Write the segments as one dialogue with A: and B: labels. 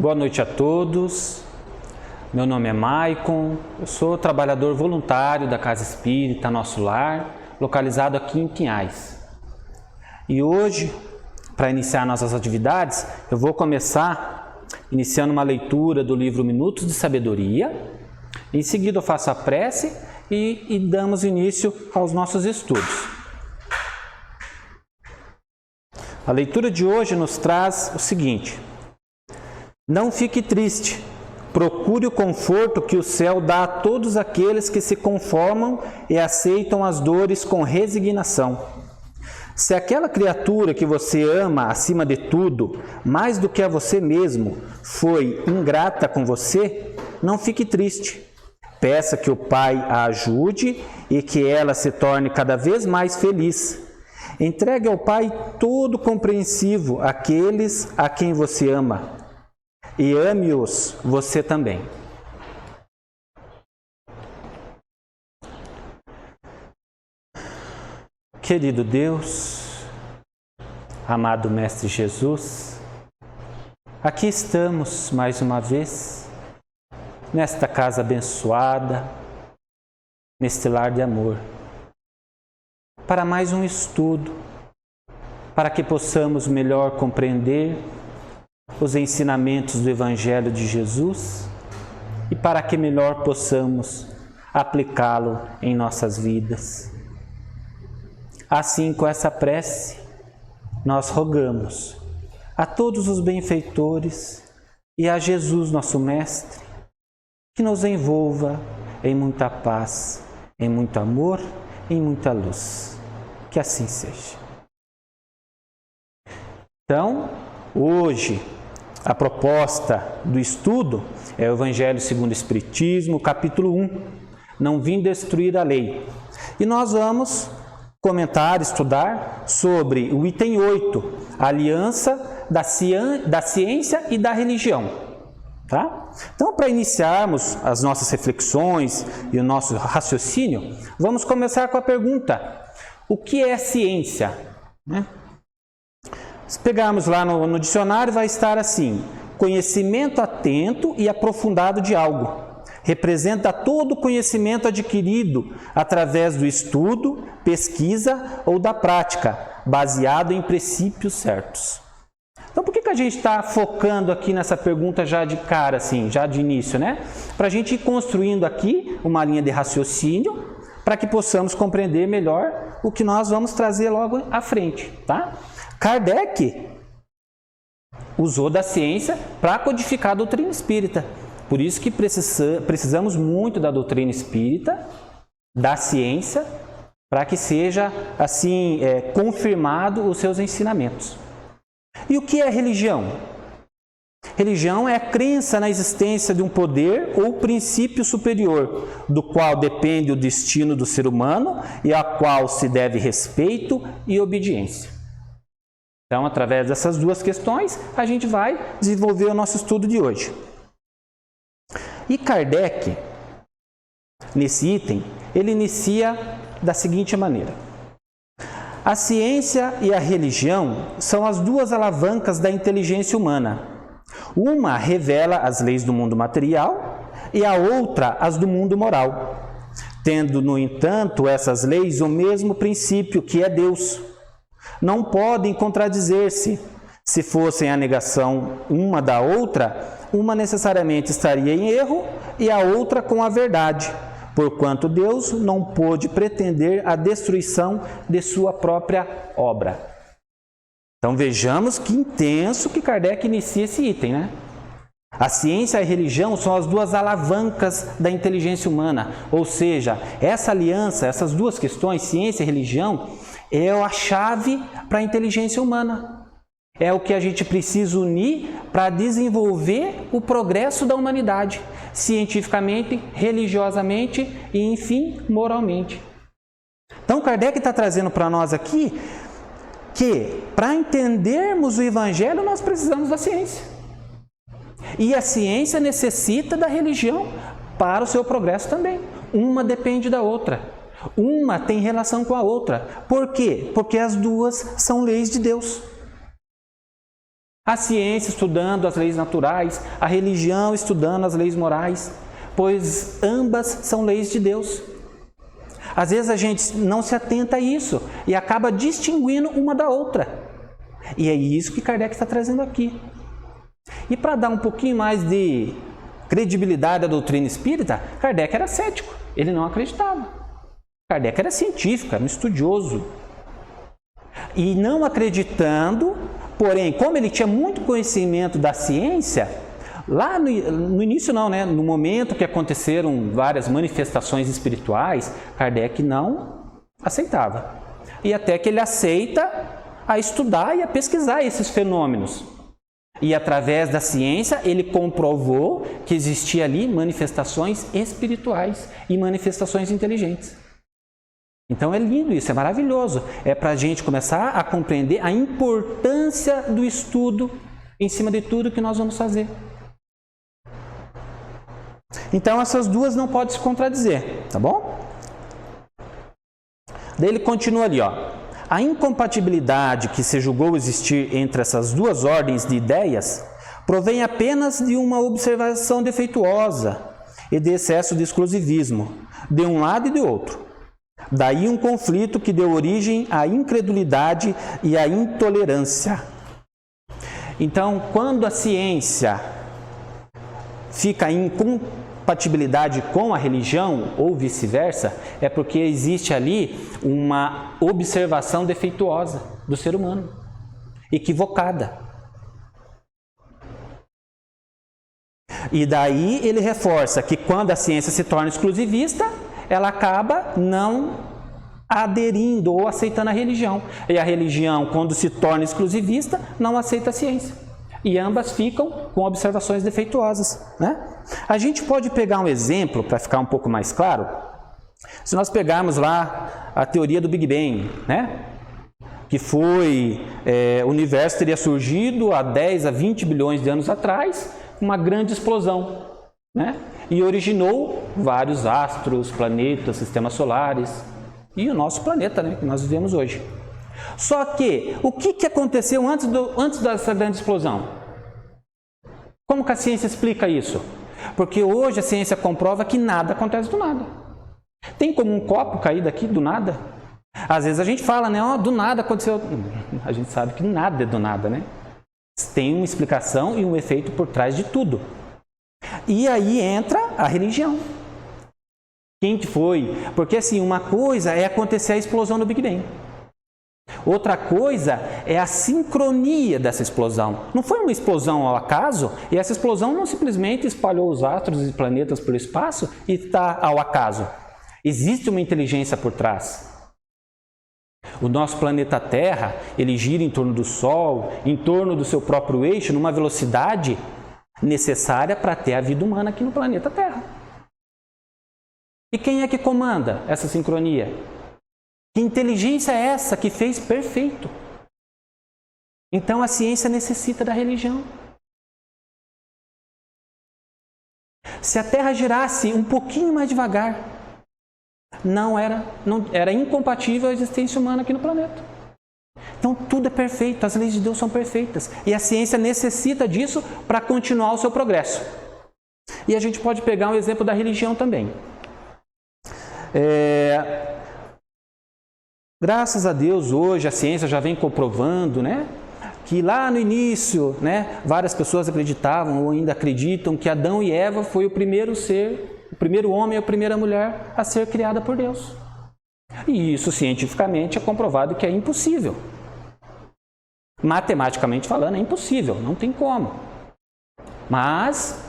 A: Boa noite a todos. Meu nome é Maicon, eu sou trabalhador voluntário da Casa Espírita Nosso Lar, localizado aqui em Pinhais. E hoje, para iniciar nossas atividades, eu vou começar iniciando uma leitura do livro Minutos de Sabedoria. Em seguida eu faço a prece e damos início aos nossos estudos. A leitura de hoje nos traz o seguinte: não fique triste, procure o conforto que o céu dá a todos aqueles que se conformam e aceitam as dores com resignação. Se aquela criatura que você ama acima de tudo, mais do que a você mesmo, foi ingrata com você, não fique triste. Peça que o Pai a ajude e que ela se torne cada vez mais feliz. Entregue ao Pai todo compreensivo aqueles a quem você ama. E ame-os você também. Querido Deus, amado Mestre Jesus, aqui estamos mais uma vez, nesta casa abençoada, neste lar de amor, para mais um estudo, para que possamos melhor compreender os ensinamentos do Evangelho de Jesus e para que melhor possamos aplicá-lo em nossas vidas. Assim, com essa prece, nós rogamos a todos os benfeitores e a Jesus, nosso Mestre, que nos envolva em muita paz, em muito amor, em muita luz. Que assim seja. Então, hoje, a proposta do estudo é o Evangelho segundo o Espiritismo, capítulo 1, Não Vim Destruir a Lei. E nós vamos comentar, estudar sobre o item 8, a aliança da ciência e da religião. Tá? Então, para iniciarmos as nossas reflexões e o nosso raciocínio, vamos começar com a pergunta: o que é ciência? Se pegarmos lá no dicionário, vai estar assim: conhecimento atento e aprofundado de algo. Representa todo o conhecimento adquirido através do estudo, pesquisa ou da prática, baseado em princípios certos. Então, por que a gente está focando aqui nessa pergunta já de cara, assim, já de início, né? Para a gente ir construindo aqui uma linha de raciocínio, para que possamos compreender melhor o que nós vamos trazer logo à frente, tá? Kardec usou da ciência para codificar a doutrina espírita. Por isso que precisamos muito da doutrina espírita, da ciência, para que seja assim confirmado os seus ensinamentos. E o que é religião? Religião é a crença na existência de um poder ou princípio superior, do qual depende o destino do ser humano e a qual se deve respeito e obediência. Então, através dessas duas questões, a gente vai desenvolver o nosso estudo de hoje. E Kardec, nesse item, ele inicia da seguinte maneira: a ciência e a religião são as duas alavancas da inteligência humana. Uma revela as leis do mundo material e a outra as do mundo moral, tendo, no entanto, essas leis o mesmo princípio, que é Deus. Não podem contradizer-se. Se fossem a negação uma da outra, uma necessariamente estaria em erro e a outra com a verdade, porquanto Deus não pôde pretender a destruição de sua própria obra. Então vejamos que intenso que Kardec inicia esse item, né? A ciência e a religião são as duas alavancas da inteligência humana, ou seja, essa aliança, essas duas questões, ciência e religião, é a chave para a inteligência humana. É o que a gente precisa unir para desenvolver o progresso da humanidade, cientificamente, religiosamente e, enfim, moralmente. Então, Kardec está trazendo para nós aqui que, para entendermos o Evangelho, nós precisamos da ciência. E a ciência necessita da religião para o seu progresso também. Uma depende da outra. Uma tem relação com a outra. Por quê? Porque as duas são leis de Deus. A ciência estudando as leis naturais, a religião estudando as leis morais, pois ambas são leis de Deus. Às vezes a gente não se atenta a isso e acaba distinguindo uma da outra. E é isso que Kardec está trazendo aqui. E para dar um pouquinho mais de credibilidade à doutrina espírita, Kardec era cético, ele não acreditava. Kardec era científico, era um estudioso. E não acreditando, porém, como ele tinha muito conhecimento da ciência, lá no início não, né? No momento que aconteceram várias manifestações espirituais, Kardec não aceitava. E até que ele aceita a estudar e a pesquisar esses fenômenos. E através da ciência ele comprovou que existia ali manifestações espirituais e manifestações inteligentes. Então é lindo isso, é maravilhoso. É para a gente começar a compreender a importância do estudo em cima de tudo que nós vamos fazer. Então essas duas não podem se contradizer, tá bom? Daí ele continua ali, ó. A incompatibilidade que se julgou existir entre essas duas ordens de ideias provém apenas de uma observação defeituosa e de excesso de exclusivismo, de um lado e de outro. Daí um conflito que deu origem à incredulidade e à intolerância. Então, quando a ciência fica em incompatibilidade com a religião ou vice-versa, é porque existe ali uma observação defeituosa do ser humano, equivocada. E daí ele reforça que quando a ciência se torna exclusivista, ela acaba não aderindo ou aceitando a religião. E a religião, quando se torna exclusivista, não aceita a ciência. E ambas ficam com observações defeituosas, né? A gente pode pegar um exemplo para ficar um pouco mais claro. Se nós pegarmos lá a teoria do Big Bang, né? Que foi, o universo teria surgido há 10 a 20 bilhões de anos atrás, uma grande explosão, né? E originou vários astros, planetas, sistemas solares e o nosso planeta, né, que nós vivemos hoje. Só que, o que aconteceu antes dessa grande explosão? Como que a ciência explica isso? Porque hoje a ciência comprova que nada acontece do nada. Tem como um copo cair daqui do nada? Às vezes a gente fala, né, do nada aconteceu. A gente sabe que nada é do nada, né? Tem uma explicação e um efeito por trás de tudo. E aí entra a religião. Quem que foi? Porque assim, uma coisa é acontecer a explosão do Big Bang. Outra coisa é a sincronia dessa explosão. Não foi uma explosão ao acaso, e essa explosão não simplesmente espalhou os astros e planetas pelo espaço e está ao acaso. Existe uma inteligência por trás. O nosso planeta Terra, ele gira em torno do Sol, em torno do seu próprio eixo, numa velocidade necessária para ter a vida humana aqui no planeta Terra. E quem é que comanda essa sincronia? Que inteligência é essa que fez perfeito? Então a ciência necessita da religião. Se a Terra girasse um pouquinho mais devagar, não era incompatível a existência humana aqui no planeta. Então tudo é perfeito, as leis de Deus são perfeitas. E a ciência necessita disso para continuar o seu progresso. E a gente pode pegar um exemplo da religião também. Graças a Deus, hoje a ciência já vem comprovando, né, que lá no início, né, várias pessoas acreditavam ou ainda acreditam que Adão e Eva foi o primeiro ser, o primeiro homem e a primeira mulher a ser criada por Deus. E isso cientificamente é comprovado que é impossível. Matematicamente falando, é impossível, não tem como. Mas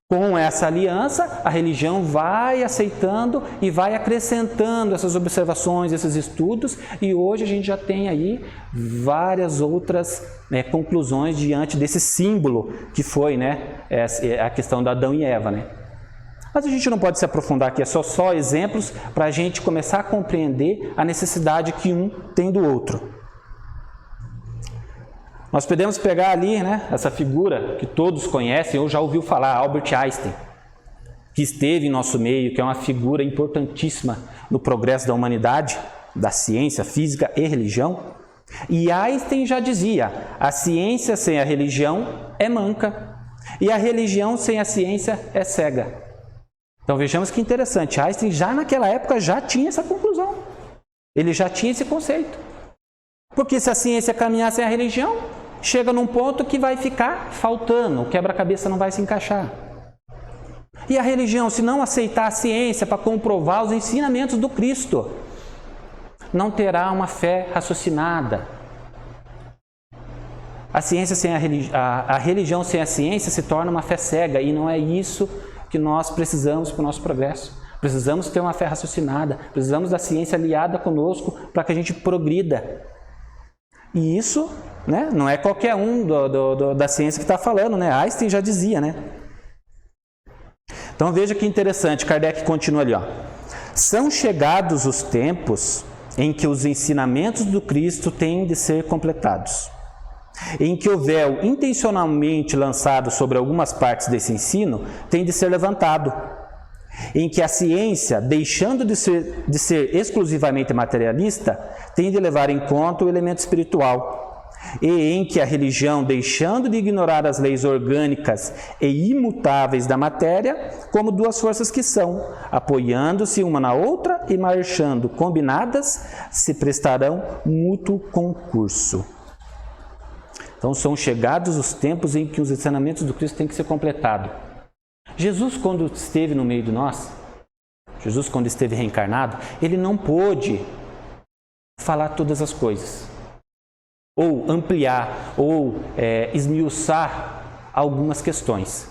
A: com essa aliança, a religião vai aceitando e vai acrescentando essas observações, esses estudos, e hoje a gente já tem aí várias outras conclusões diante desse símbolo que foi, né, a questão da Adão e Eva, né? Mas a gente não pode se aprofundar aqui, é só exemplos para a gente começar a compreender a necessidade que um tem do outro. Nós podemos pegar ali, né, essa figura que todos conhecem, ou já ouviu falar, Albert Einstein, que esteve em nosso meio, que é uma figura importantíssima no progresso da humanidade, da ciência, física e religião. E Einstein já dizia, a ciência sem a religião é manca, e a religião sem a ciência é cega. Então vejamos que interessante, Einstein já naquela época já tinha essa conclusão. Ele já tinha esse conceito. Porque se a ciência caminhar sem a religião, chega num ponto que vai ficar faltando, o quebra-cabeça não vai se encaixar. E a religião, se não aceitar a ciência para comprovar os ensinamentos do Cristo, não terá uma fé raciocinada. A ciência sem a religião sem a ciência se torna uma fé cega, e não é isso que nós precisamos para o nosso progresso. Precisamos ter uma fé raciocinada, precisamos da ciência aliada conosco para que a gente progrida. E isso, né, não é qualquer um da ciência que está falando, né? Einstein já dizia, né? Então veja que interessante, Kardec continua ali, ó. São chegados os tempos em que os ensinamentos do Cristo têm de ser completados, em que o véu intencionalmente lançado sobre algumas partes desse ensino tem de ser levantado, em que a ciência, deixando de ser exclusivamente materialista, tem de levar em conta o elemento espiritual, e em que a religião, deixando de ignorar as leis orgânicas e imutáveis da matéria, como duas forças que são, apoiando-se uma na outra e marchando combinadas, se prestarão mútuo concurso. Então são chegados os tempos em que os ensinamentos do Cristo têm que ser completados. Jesus, quando esteve no meio de nós, Jesus, quando esteve reencarnado, ele não pôde falar todas as coisas, ou ampliar, ou esmiuçar algumas questões.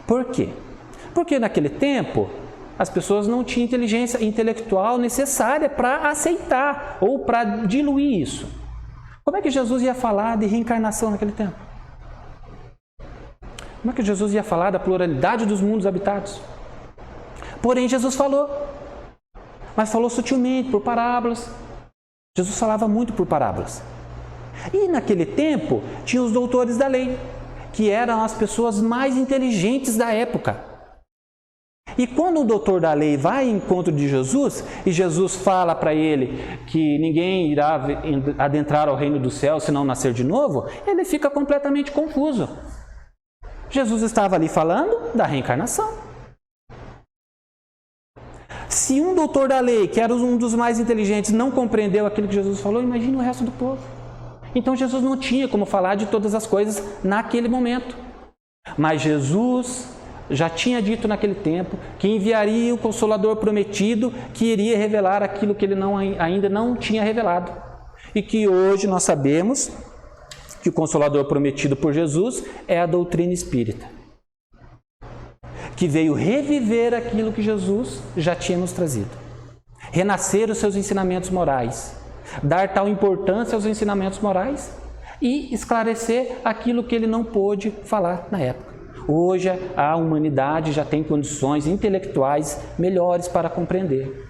A: Por quê? Porque naquele tempo as pessoas não tinham inteligência intelectual necessária para aceitar ou para diluir isso. Como é que Jesus ia falar de reencarnação naquele tempo? Como é que Jesus ia falar da pluralidade dos mundos habitados? Porém, Jesus falou, mas falou sutilmente, por parábolas. Jesus falava muito por parábolas. E naquele tempo, tinha os doutores da lei, que eram as pessoas mais inteligentes da época. E quando o doutor da lei vai em encontro de Jesus, e Jesus fala para ele que ninguém irá adentrar ao reino do céu se não nascer de novo, ele fica completamente confuso. Jesus estava ali falando da reencarnação. Se um doutor da lei, que era um dos mais inteligentes, não compreendeu aquilo que Jesus falou, imagine o resto do povo. Então Jesus não tinha como falar de todas as coisas naquele momento. Mas Jesus já tinha dito naquele tempo que enviaria o Consolador prometido, que iria revelar aquilo que ele ainda não tinha revelado. E que hoje nós sabemos que o Consolador prometido por Jesus é a doutrina espírita, que veio reviver aquilo que Jesus já tinha nos trazido. Renascer os seus ensinamentos morais, dar tal importância aos ensinamentos morais e esclarecer aquilo que ele não pôde falar na época. Hoje a humanidade já tem condições intelectuais melhores para compreender.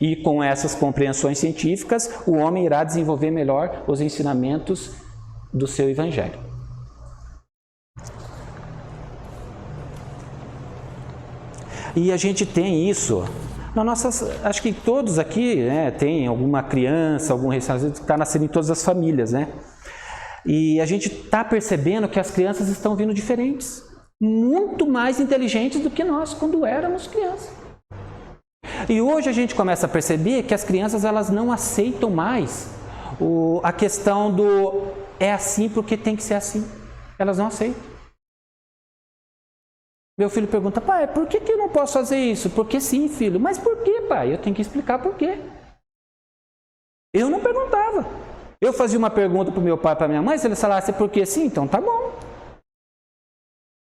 A: E com essas compreensões científicas, o homem irá desenvolver melhor os ensinamentos do seu Evangelho. E a gente tem isso na nossas, acho que todos aqui, né, tem alguma criança, algum recém-nascido que está nascendo em todas as famílias, né? E a gente está percebendo que as crianças estão vindo diferentes, muito mais inteligentes do que nós quando éramos crianças. E hoje a gente começa a perceber que as crianças elas não aceitam mais a questão do é assim porque tem que ser assim. Elas não aceitam. Meu filho pergunta, pai, por que eu não posso fazer isso? Porque sim, filho. Mas por que, pai? Eu tenho que explicar por quê. Eu não perguntava. Eu fazia uma pergunta para o meu pai e para a minha mãe, se eles falassem por que sim, então tá bom.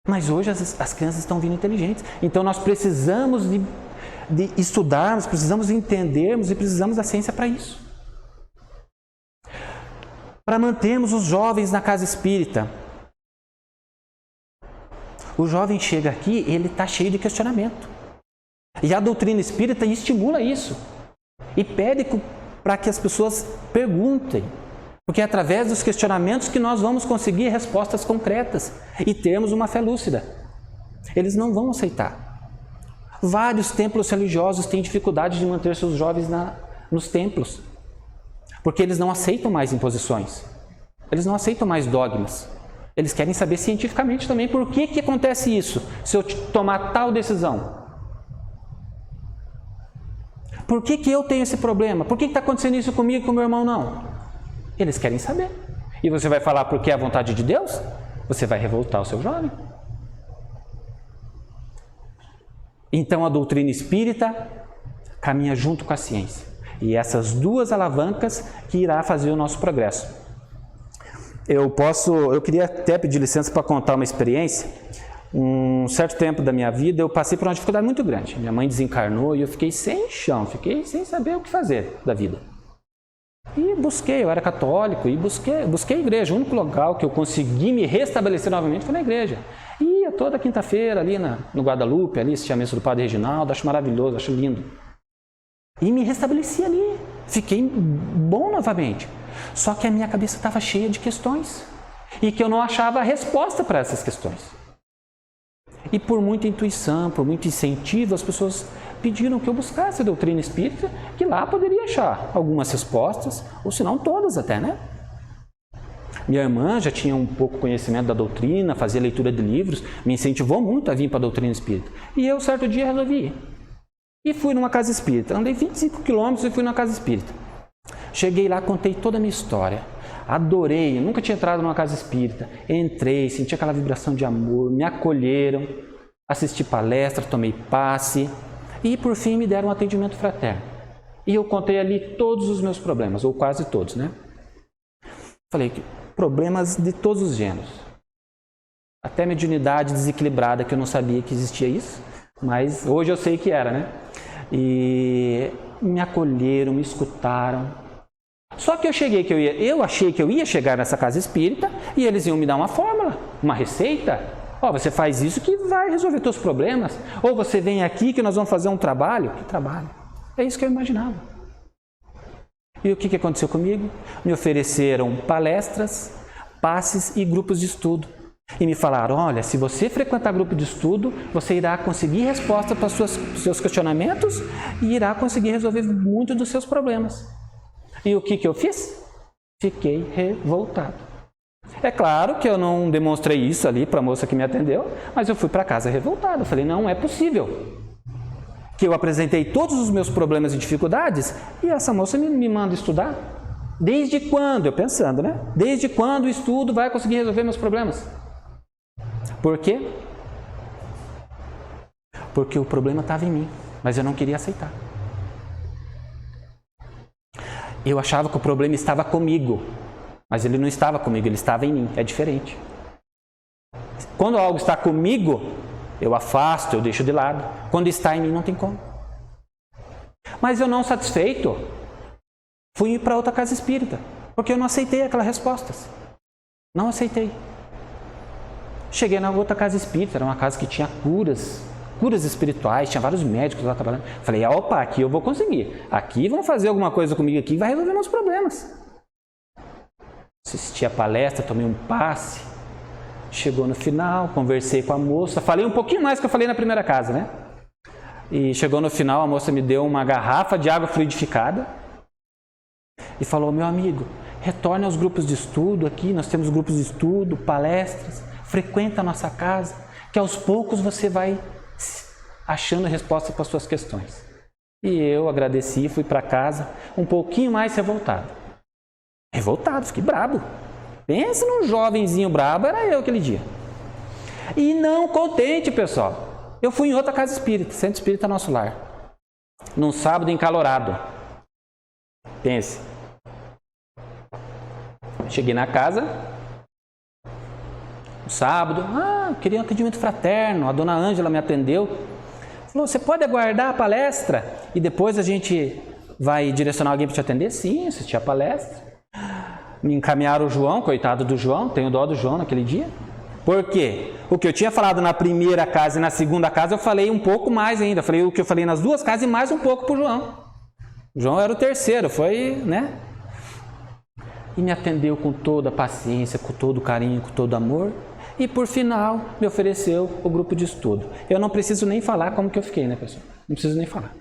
A: Mas hoje as crianças estão vindo inteligentes. Então nós precisamos de estudarmos, precisamos entendermos e precisamos da ciência para isso. Para mantermos os jovens na casa espírita. O jovem chega aqui, ele está cheio de questionamento. E a doutrina espírita estimula isso. E pede para que as pessoas perguntem. Porque é através dos questionamentos que nós vamos conseguir respostas concretas e termos uma fé lúcida. Eles não vão aceitar. Vários templos religiosos têm dificuldade de manter seus jovens nos templos. Porque eles não aceitam mais imposições. Eles não aceitam mais dogmas. Eles querem saber cientificamente também por que acontece isso, se eu tomar tal decisão. Por que eu tenho esse problema? Por que está acontecendo isso comigo e com meu irmão não? Eles querem saber. E você vai falar porque é a vontade de Deus? Você vai revoltar o seu jovem. Então a doutrina espírita caminha junto com a ciência. E essas duas alavancas que irá fazer o nosso progresso. Eu queria até pedir licença para contar uma experiência. Um certo tempo da minha vida eu passei por uma dificuldade muito grande. Minha mãe desencarnou e eu fiquei sem chão, fiquei sem saber o que fazer da vida. E busquei, eu era católico, e busquei a igreja. O único local que eu consegui me restabelecer novamente foi na igreja. Ia toda quinta-feira ali no Guadalupe, ali assistia a missa do Padre Reginaldo, acho maravilhoso, acho lindo. E me restabeleci ali, fiquei bom novamente. Só que a minha cabeça estava cheia de questões e que eu não achava a resposta para essas questões. E por muita intuição, por muito incentivo, as pessoas pediram que eu buscasse a doutrina espírita, que lá poderia achar algumas respostas, ou se não todas até, né? Minha irmã já tinha um pouco conhecimento da doutrina, fazia leitura de livros, me incentivou muito a vir para a doutrina espírita. E eu, certo dia, resolvi ir. E fui numa casa espírita. Andei 25 quilômetros e fui numa casa espírita. Cheguei lá, contei toda a minha história. Adorei, eu nunca tinha entrado numa casa espírita. Entrei, senti aquela vibração de amor, me acolheram, assisti palestra, tomei passe e, por fim, me deram um atendimento fraterno. E eu contei ali todos os meus problemas, ou quase todos, né? Falei que problemas de todos os gêneros. Até mediunidade desequilibrada, que eu não sabia que existia isso, mas hoje eu sei que era, né? E me acolheram, me escutaram. Só que eu achei que eu ia chegar nessa casa espírita e eles iam me dar uma fórmula, uma receita. Ó, você faz isso que vai resolver teus problemas. Ou você vem aqui que nós vamos fazer um trabalho. Que trabalho? É isso que eu imaginava. E o que aconteceu comigo? Me ofereceram palestras, passes e grupos de estudo. E me falaram, olha, se você frequentar grupo de estudo, você irá conseguir resposta para os seus questionamentos e irá conseguir resolver muitos dos seus problemas. E o que eu fiz? Fiquei revoltado. É claro que eu não demonstrei isso ali para a moça que me atendeu, mas eu fui para casa revoltado. Eu falei, não é possível que eu apresentei todos os meus problemas e dificuldades e essa moça me manda estudar. Desde quando? Eu pensando, né? Desde quando o estudo vai conseguir resolver meus problemas? Por quê? Porque o problema estava em mim, mas eu não queria aceitar. Eu achava que o problema estava comigo, mas ele não estava comigo, ele estava em mim, é diferente. Quando algo está comigo, eu afasto, eu deixo de lado. Quando está em mim, não tem como. Mas eu não satisfeito, fui para outra casa espírita, porque eu não aceitei aquelas respostas. Não aceitei. Cheguei na outra casa espírita, era uma casa que tinha curas espirituais, tinha vários médicos lá trabalhando. Falei, opa, aqui eu vou conseguir. Aqui vão fazer alguma coisa comigo aqui, vai resolver meus problemas. Assisti a palestra, tomei um passe. Chegou no final, conversei com a moça, falei um pouquinho mais que eu falei na primeira casa, né? E chegou no final, a moça me deu uma garrafa de água fluidificada e falou, meu amigo, retorne aos grupos de estudo aqui, nós temos grupos de estudo, palestras, frequenta a nossa casa, que aos poucos você vai achando a resposta para as suas questões. E eu agradeci, fui para casa, um pouquinho mais revoltado. Revoltado, fiquei brabo. Pensa num jovenzinho brabo, era eu aquele dia. E não contente, pessoal. Eu fui em outra casa espírita, Centro Espírita Nosso Lar, num sábado encalorado. Pense. Cheguei na casa, no sábado, queria um atendimento fraterno, a dona Ângela me atendeu. Falou, você pode aguardar a palestra e depois a gente vai direcionar alguém para te atender? Sim, assisti a palestra. Me encaminharam o João, coitado do João, tenho dó do João naquele dia. Por quê? O que eu tinha falado na primeira casa e na segunda casa, eu falei um pouco mais ainda. Falei o que eu falei nas duas casas e mais um pouco para o João. O João era o terceiro, foi, né? E me atendeu com toda a paciência, com todo o carinho, com todo o amor. E por final, me ofereceu o grupo de estudo. Eu não preciso nem falar como que eu fiquei, né, pessoal? Não preciso nem falar.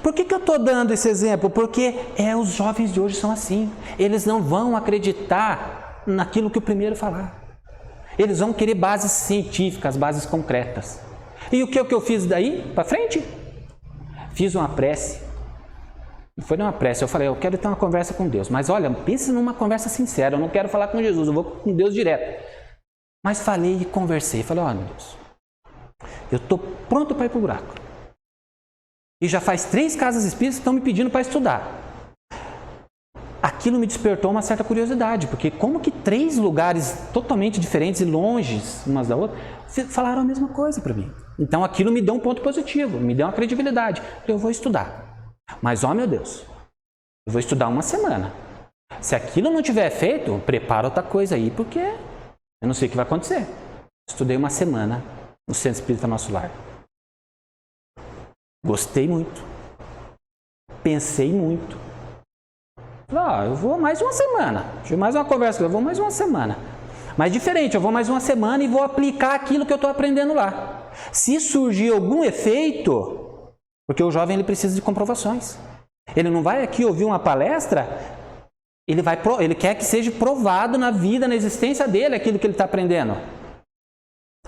A: Por que eu estou dando esse exemplo? Porque os jovens de hoje são assim. Eles não vão acreditar naquilo que o primeiro falar. Eles vão querer bases científicas, bases concretas. E o que eu fiz daí para frente? Fiz uma prece. Não foi uma prece, eu falei, eu quero ter uma conversa com Deus. Mas olha, pense numa conversa sincera, eu não quero falar com Jesus, eu vou com Deus direto. Mas falei e conversei. Falei, olha, meu Deus, eu estou pronto para ir para o buraco. E já faz 3 casas espíritas que estão me pedindo para estudar. Aquilo me despertou uma certa curiosidade, porque como que 3 lugares totalmente diferentes e longes umas da outra falaram a mesma coisa para mim. Então aquilo me deu um ponto positivo, me deu uma credibilidade. Eu vou estudar. Mas, ó meu Deus, eu vou estudar uma semana. Se aquilo não tiver feito, prepara outra coisa aí, porque eu não sei o que vai acontecer. Estudei uma semana no Centro Espírita Nosso Lar. Gostei muito. Pensei muito. Eu vou mais uma semana. Tive mais uma conversa, eu vou mais uma semana. Mas diferente, eu vou mais uma semana e vou aplicar aquilo que eu estou aprendendo lá. Se surgir algum efeito, porque o jovem ele precisa de comprovações. Ele não vai aqui ouvir uma palestra, ele quer que seja provado na vida, na existência dele, aquilo que ele está aprendendo.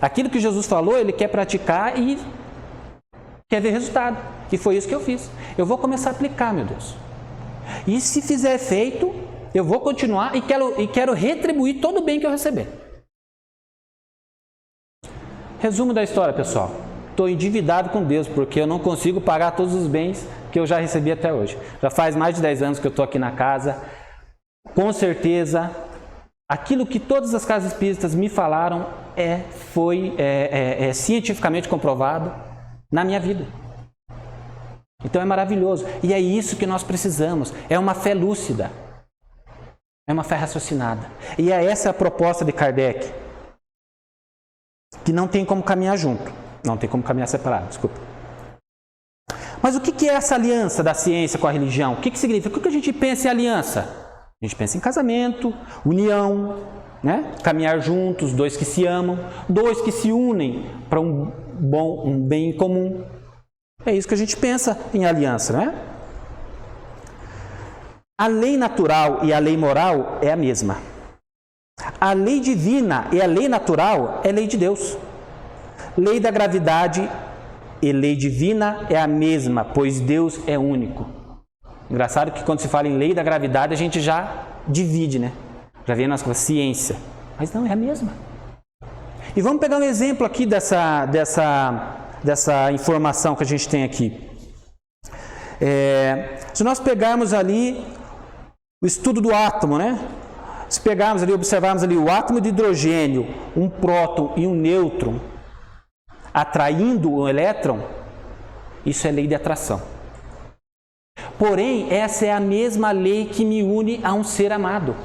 A: Aquilo que Jesus falou, ele quer praticar e quer ver resultado. E foi isso que eu fiz. Eu vou começar a aplicar, meu Deus. E se fizer efeito, eu vou continuar e quero retribuir todo o bem que eu receber. Resumo da história, pessoal. Estou endividado com Deus, porque eu não consigo pagar todos os bens que eu já recebi até hoje. Já faz mais de 10 anos que eu estou aqui na casa. Com certeza, aquilo que todas as casas espíritas me falaram foi cientificamente comprovado na minha vida. Então é maravilhoso. E é isso que nós precisamos. É uma fé lúcida. É uma fé raciocinada. E essa é a proposta de Kardec. Que não tem como caminhar junto. Não tem como caminhar separado, desculpa. Mas o que é essa aliança da ciência com a religião? O que significa? O que a gente pensa em aliança? A gente pensa em casamento, união, né? Caminhar juntos, 2 que se amam, 2 que se unem para um bem comum. É isso que a gente pensa em aliança, né? A lei natural e a lei moral é a mesma. A lei divina e a lei natural é lei de Deus. Lei da gravidade e lei divina é a mesma, pois Deus é único. Engraçado que quando se fala em lei da gravidade, a gente já divide, né? Já vem na ciência. Mas não, é a mesma. E vamos pegar um exemplo aqui dessa informação que a gente tem aqui. Se nós pegarmos ali o estudo do átomo, né? Se pegarmos ali, observarmos ali o átomo de hidrogênio, um próton e um nêutron, atraindo o elétron, isso é lei de atração. Porém, essa é a mesma lei que me une a um ser amado.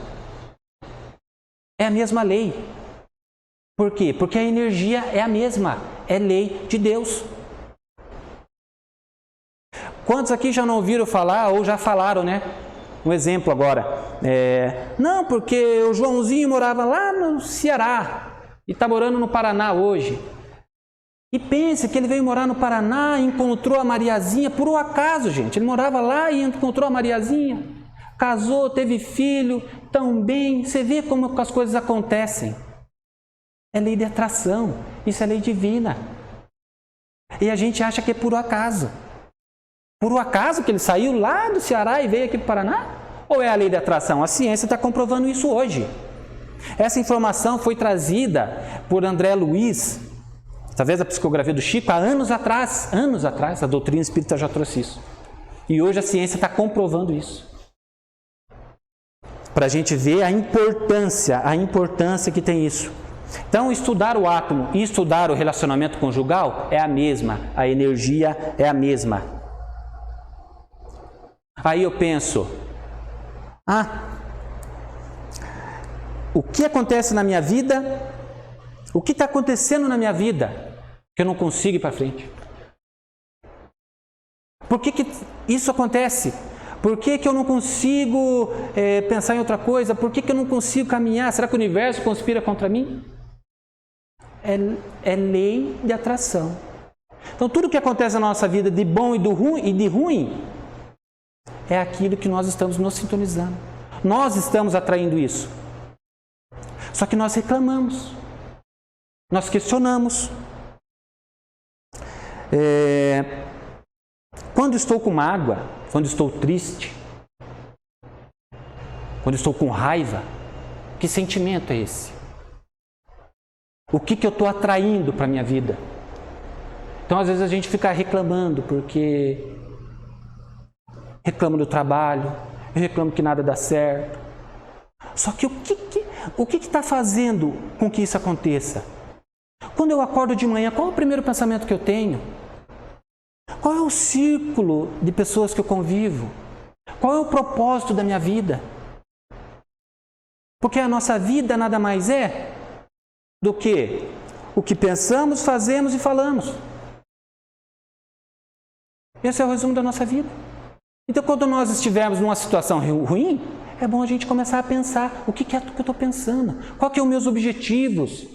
A: É a mesma lei. Por quê? Porque a energia é a mesma, é lei de Deus. Quantos aqui já não ouviram falar ou já falaram, né? Um exemplo agora. Não, porque o Joãozinho morava lá no Ceará e está morando no Paraná hoje. E pense que ele veio morar no Paraná e encontrou a Mariazinha por um acaso, gente. Ele morava lá e encontrou a Mariazinha. Casou, teve filho, tão bem. Você vê como as coisas acontecem. É lei de atração. Isso é lei divina. E a gente acha que é por um acaso. Por um acaso que ele saiu lá do Ceará e veio aqui para o Paraná? Ou é a lei de atração? A ciência está comprovando isso hoje. Essa informação foi trazida por André Luiz, através da psicografia do Chico, há anos atrás, a doutrina espírita já trouxe isso. E hoje a ciência está comprovando isso. Para a gente ver a importância que tem isso. Então, estudar o átomo e estudar o relacionamento conjugal é a mesma, a energia é a mesma. Aí eu penso, o que acontece na minha vida? O que está acontecendo na minha vida que eu não consigo ir para frente? Por que isso acontece? Por que eu não consigo pensar em outra coisa? Por que eu não consigo caminhar? Será que o universo conspira contra mim? É lei de atração. Então, tudo que acontece na nossa vida de bom e de ruim é aquilo que nós estamos nos sintonizando. Nós estamos atraindo isso. Só que nós reclamamos. Nós questionamos. Quando estou com mágoa, quando estou triste, quando estou com raiva, que sentimento é esse? O que eu estou atraindo para a minha vida? Então, às vezes, a gente fica reclamando, porque reclamo do trabalho, eu reclamo que nada dá certo. Só que o que está fazendo com que isso aconteça? Quando eu acordo de manhã, qual é o primeiro pensamento que eu tenho? Qual é o círculo de pessoas que eu convivo? Qual é o propósito da minha vida? Porque a nossa vida nada mais é do que o que pensamos, fazemos e falamos. Esse é o resumo da nossa vida. Então, quando nós estivermos numa situação ruim, é bom a gente começar a pensar o que é que eu estou pensando, qual que são os meus objetivos.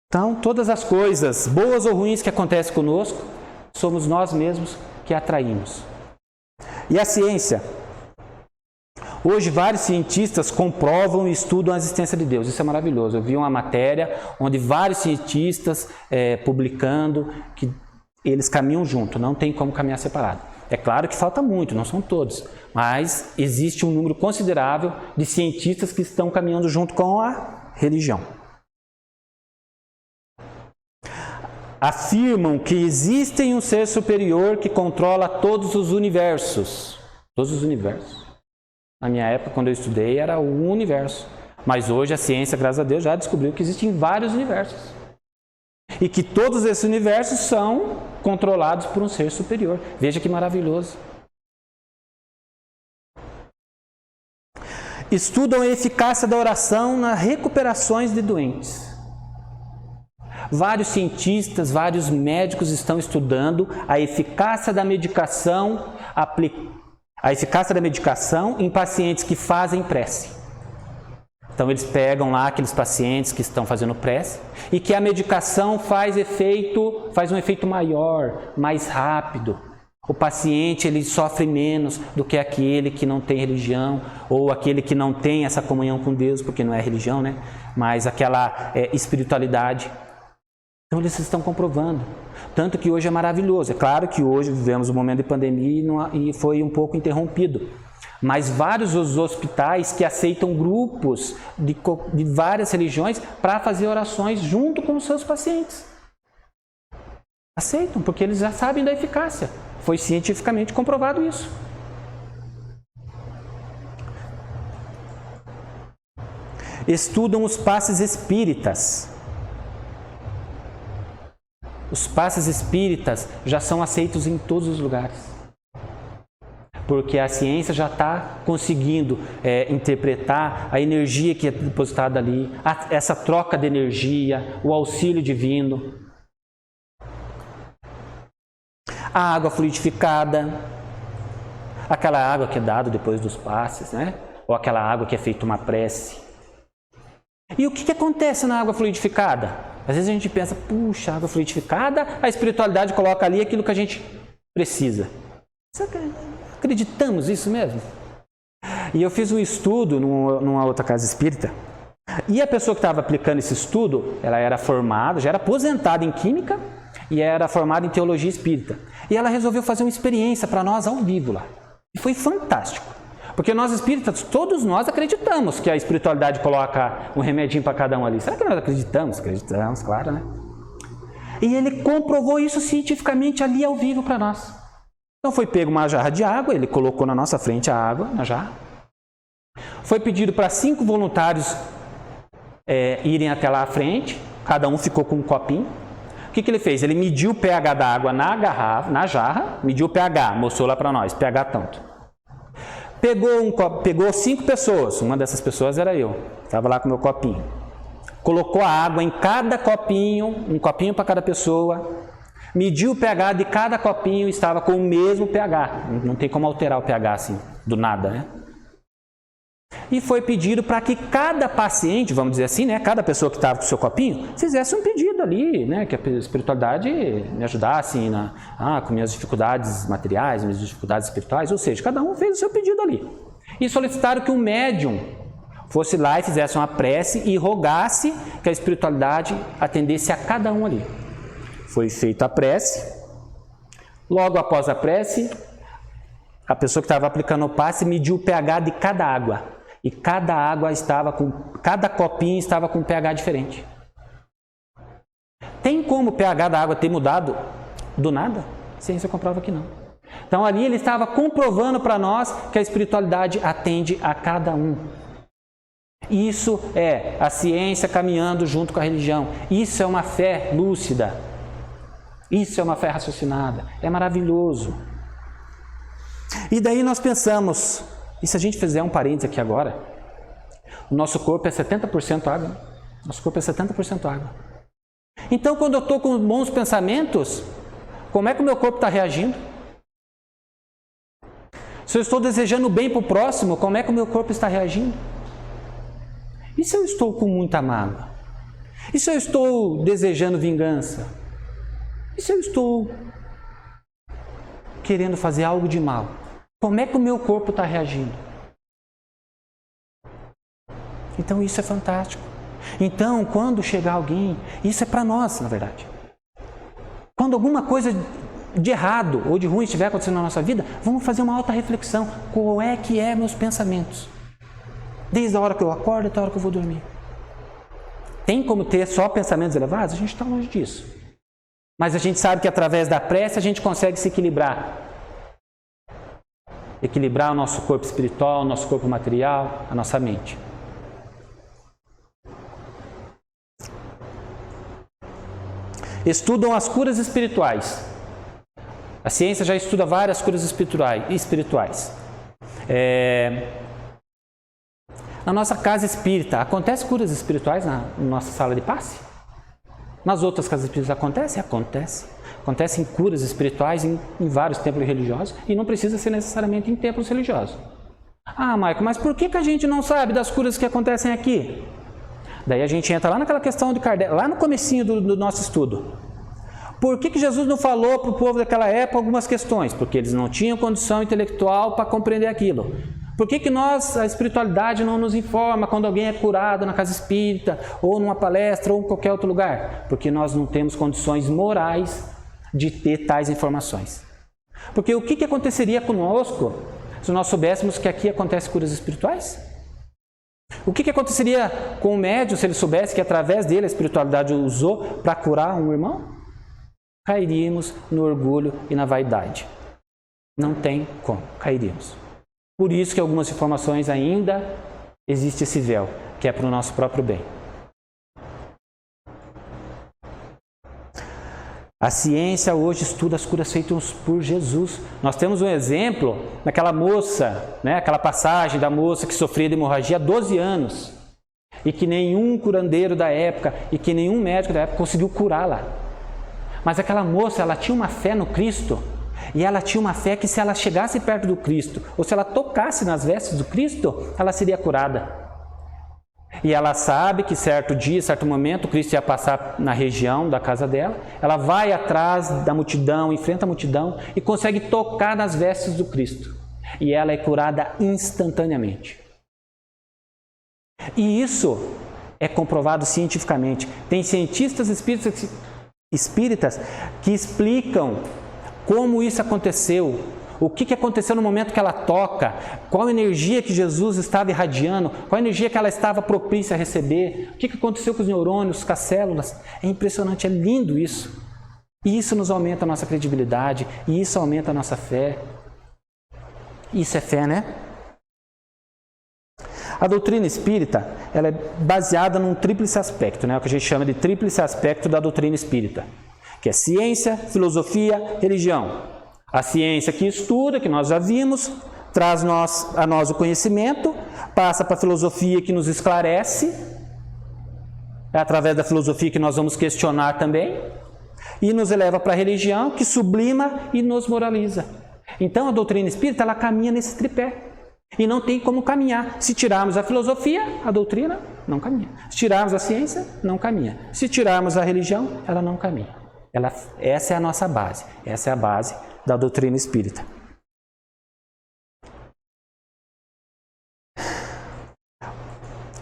A: Então, todas as coisas, boas ou ruins que acontecem conosco, somos nós mesmos que atraímos. E a ciência? Hoje, vários cientistas comprovam e estudam a existência de Deus. Isso é maravilhoso. Eu vi uma matéria onde vários cientistas publicando que eles caminham junto, não tem como caminhar separado. É claro que falta muito, não são todos, mas existe um número considerável de cientistas que estão caminhando junto com a religião. Afirmam que existe um ser superior que controla todos os universos. Todos os universos. Na minha época, quando eu estudei, era um universo. Mas hoje a ciência, graças a Deus, já descobriu que existem vários universos. E que todos esses universos são controlados por um ser superior. Veja que maravilhoso. Estudam a eficácia da oração nas recuperações de doentes. Vários cientistas, vários médicos estão estudando a eficácia da medicação em pacientes que fazem prece. Então, eles pegam lá aqueles pacientes que estão fazendo prece e que a medicação faz um efeito maior, mais rápido. O paciente ele sofre menos do que aquele que não tem religião ou aquele que não tem essa comunhão com Deus, porque não é religião, né? Mas aquela espiritualidade. Então, eles estão comprovando. Tanto que hoje é maravilhoso. É claro que hoje vivemos um momento de pandemia e foi um pouco interrompido. Mas vários os hospitais que aceitam grupos de várias religiões para fazer orações junto com os seus pacientes. Aceitam, porque eles já sabem da eficácia. Foi cientificamente comprovado isso. Estudam os passes espíritas. Os passes espíritas já são aceitos em todos os lugares. Porque a ciência já está conseguindo interpretar a energia que é depositada ali, essa troca de energia, o auxílio divino. A água fluidificada, aquela água que é dada depois dos passes, né? Ou aquela água que é feita uma prece. E o que acontece na água fluidificada? Às vezes a gente pensa, puxa, água fluidificada, a espiritualidade coloca ali aquilo que a gente precisa. Acreditamos isso mesmo? E eu fiz um estudo numa outra casa espírita, e a pessoa que estava aplicando esse estudo, ela era formada, já era aposentada em química, e era formada em teologia espírita. E ela resolveu fazer uma experiência para nós ao vivo lá. E foi fantástico. Porque nós espíritas, todos nós acreditamos que a espiritualidade coloca um remedinho para cada um ali. Será que nós acreditamos? Acreditamos, claro, né? E ele comprovou isso cientificamente ali ao vivo para nós. Então foi pego uma jarra de água, ele colocou na nossa frente a água na jarra. Foi pedido para 5 voluntários irem até lá à frente, cada um ficou com um copinho. O que ele fez? Ele mediu o pH da água na jarra, mediu o pH, mostrou lá para nós, pH tanto. Pegou 5 pessoas, uma dessas pessoas era eu, estava lá com o meu copinho. Colocou a água em cada copinho, um copinho para cada pessoa, mediu o pH de cada copinho e estava com o mesmo pH. Não tem como alterar o pH assim, do nada, né? e foi pedido para que cada paciente, vamos dizer assim, né, cada pessoa que estava com o seu copinho, fizesse um pedido ali, né, que a espiritualidade me ajudasse com minhas dificuldades materiais, minhas dificuldades espirituais, ou seja, cada um fez o seu pedido ali. E solicitaram que um médium fosse lá e fizesse uma prece e rogasse que a espiritualidade atendesse a cada um ali. Foi feita a prece. Logo após a prece, a pessoa que estava aplicando o passe mediu o pH de cada água. E cada copinho estava com um pH diferente. Tem como o pH da água ter mudado do nada? A ciência comprova que não. Então ali ele estava comprovando para nós que a espiritualidade atende a cada um. Isso é a ciência caminhando junto com a religião. Isso é uma fé lúcida. Isso é uma fé raciocinada. É maravilhoso. E daí nós pensamos, e se a gente fizer um parênteses aqui agora, o nosso corpo é 70% água. Nosso corpo é 70% água. Então quando eu estou com bons pensamentos, como é que o meu corpo está reagindo? Se eu estou desejando bem para o próximo, como é que o meu corpo está reagindo? E se eu estou com muita mágoa? E se eu estou desejando vingança? E se eu estou querendo fazer algo de mal? Como é que o meu corpo está reagindo? Então isso é fantástico. Então, quando chegar alguém, isso é para nós, na verdade. Quando alguma coisa de errado ou de ruim estiver acontecendo na nossa vida, vamos fazer uma alta reflexão. Qual é que é meus pensamentos? Desde a hora que eu acordo até a hora que eu vou dormir. Tem como ter só pensamentos elevados? A gente está longe disso. Mas a gente sabe que através da prece a gente consegue se equilibrar. Equilibrar o nosso corpo espiritual, o nosso corpo material, a nossa mente. Estudam as curas espirituais. A ciência já estuda várias curas espirituais. Na nossa casa espírita, acontece curas espirituais na nossa sala de passe? Nas outras casas espíritas acontece? Acontece. Acontecem curas espirituais em vários templos religiosos e não precisa ser necessariamente em templos religiosos. Ah, Maico, mas por que a gente não sabe das curas que acontecem aqui? Daí a gente entra lá naquela questão de Kardec, lá no comecinho do nosso estudo. Por que Jesus não falou para o povo daquela época algumas questões? Porque eles não tinham condição intelectual para compreender aquilo. Por que nós, a espiritualidade, não nos informa quando alguém é curado na casa espírita, ou numa palestra, ou em qualquer outro lugar? Porque nós não temos condições morais de ter tais informações. Porque o que aconteceria conosco se nós soubéssemos que aqui acontecem curas espirituais? O que aconteceria com o médium se ele soubesse que através dele a espiritualidade o usou para curar um irmão? Cairíamos no orgulho e na vaidade. Não tem como, cairíamos. Por isso que algumas informações ainda existe esse véu, que é para o nosso próprio bem. A ciência hoje estuda as curas feitas por Jesus. Nós temos um exemplo naquela moça, aquela passagem da moça que sofria de hemorragia há 12 anos e que nenhum curandeiro da época e que nenhum médico da época conseguiu curá-la. Mas aquela moça, ela tinha uma fé no Cristo. E ela tinha uma fé que se ela chegasse perto do Cristo, ou se ela tocasse nas vestes do Cristo, ela seria curada. E ela sabe que certo dia, certo momento, o Cristo ia passar na região da casa dela. Ela vai atrás da multidão, enfrenta a multidão e consegue tocar nas vestes do Cristo. E ela é curada instantaneamente. E isso é comprovado cientificamente. Tem cientistas espíritas que explicam como isso aconteceu, o que aconteceu no momento que ela toca, qual energia que Jesus estava irradiando, qual energia que ela estava propícia a receber, o que aconteceu com os neurônios, com as células. É impressionante, é lindo isso. E isso nos aumenta a nossa credibilidade, e isso aumenta a nossa fé. Isso é fé, né? A doutrina espírita, ela é baseada num tríplice aspecto, o que a gente chama de tríplice aspecto da doutrina espírita, que é ciência, filosofia, religião. A ciência que estuda, que nós já vimos, traz a nós o conhecimento, passa para a filosofia que nos esclarece, é através da filosofia que nós vamos questionar também, e nos eleva para a religião, que sublima e nos moraliza. Então a doutrina espírita, ela caminha nesse tripé. E não tem como caminhar. Se tirarmos a filosofia, a doutrina não caminha. Se tirarmos a ciência, não caminha. Se tirarmos a religião, ela não caminha. Essa é a nossa base. Essa é a base da doutrina espírita.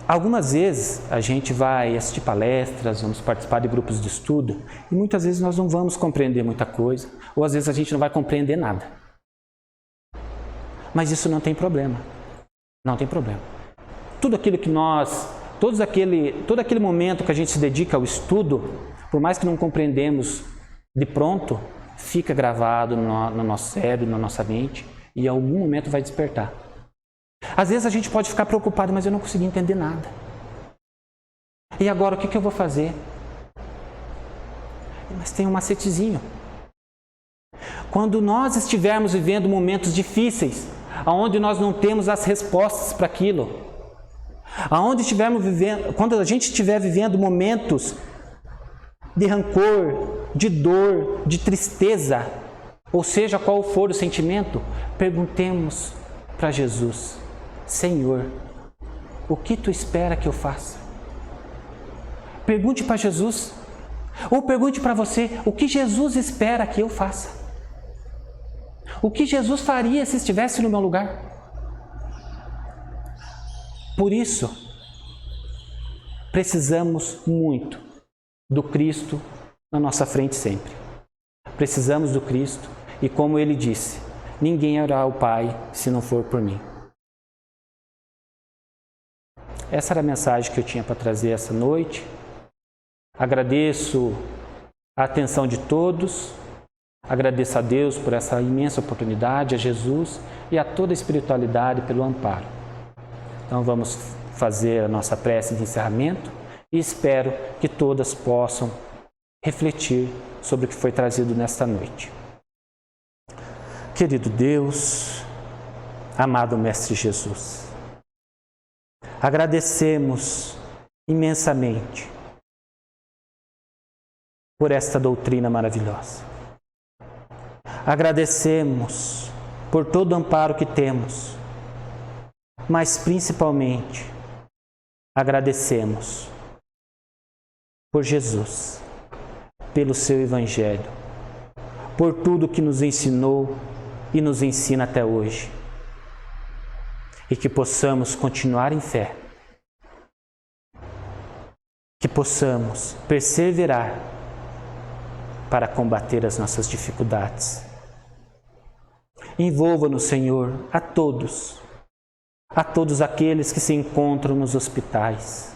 A: Algumas vezes a gente vai assistir palestras, vamos participar de grupos de estudo e muitas vezes nós não vamos compreender muita coisa, ou às vezes a gente não vai compreender nada. Mas isso não tem problema. Não tem problema. Tudo aquilo que todo aquele momento que a gente se dedica ao estudo, por mais que não compreendemos de pronto, fica gravado no nosso cérebro, na nossa mente e em algum momento vai despertar. Às vezes a gente pode ficar preocupado, mas eu não consegui entender nada. E agora o que eu vou fazer? Mas tem um macetezinho. Quando nós estivermos vivendo momentos difíceis, onde nós não temos as respostas para aquilo, quando a gente estiver vivendo momentos de rancor, de dor, de tristeza, ou seja, qual for o sentimento, perguntemos para Jesus: Senhor, o que tu espera que eu faça? Pergunte para Jesus, ou pergunte para você, o que Jesus espera que eu faça? O que Jesus faria se estivesse no meu lugar? Por isso, precisamos muito do Cristo na nossa frente sempre. Precisamos do Cristo e, como Ele disse, ninguém irá ao Pai se não for por mim. Essa era a mensagem que eu tinha para trazer essa noite. Agradeço a atenção de todos, agradeço a Deus por essa imensa oportunidade, a Jesus e a toda a espiritualidade pelo amparo. Então vamos fazer a nossa prece de encerramento e espero que todas possam refletir sobre o que foi trazido nesta noite. Querido Deus, amado Mestre Jesus, agradecemos imensamente por esta doutrina maravilhosa. Agradecemos por todo o amparo que temos, mas principalmente agradecemos por Jesus, pelo seu Evangelho, por tudo que nos ensinou e nos ensina até hoje. E que possamos continuar em fé, que possamos perseverar para combater as nossas dificuldades. Envolva-nos, Senhor, a todos aqueles que se encontram nos hospitais,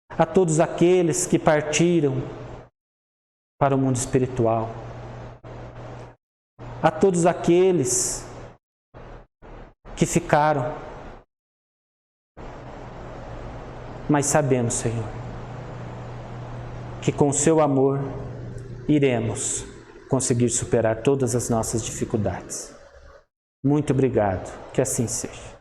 A: a todos aqueles que partiram para o mundo espiritual, a todos aqueles que ficaram. Mas sabemos, Senhor, que com o seu amor iremos conseguir superar todas as nossas dificuldades. Muito obrigado, que assim seja.